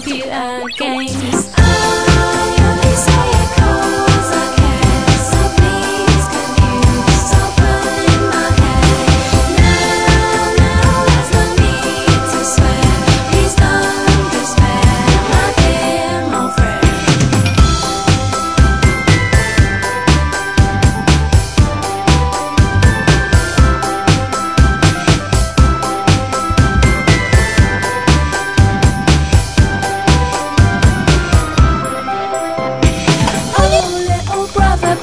computer games. I only say it 'cause I care, so please can you stop pulling my hair? Now there's no need to swear, please don't despair, my dear old friend.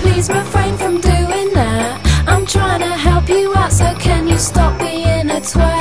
Please refrain from doing that. I'm trying to help you out, so can you stop being a twat?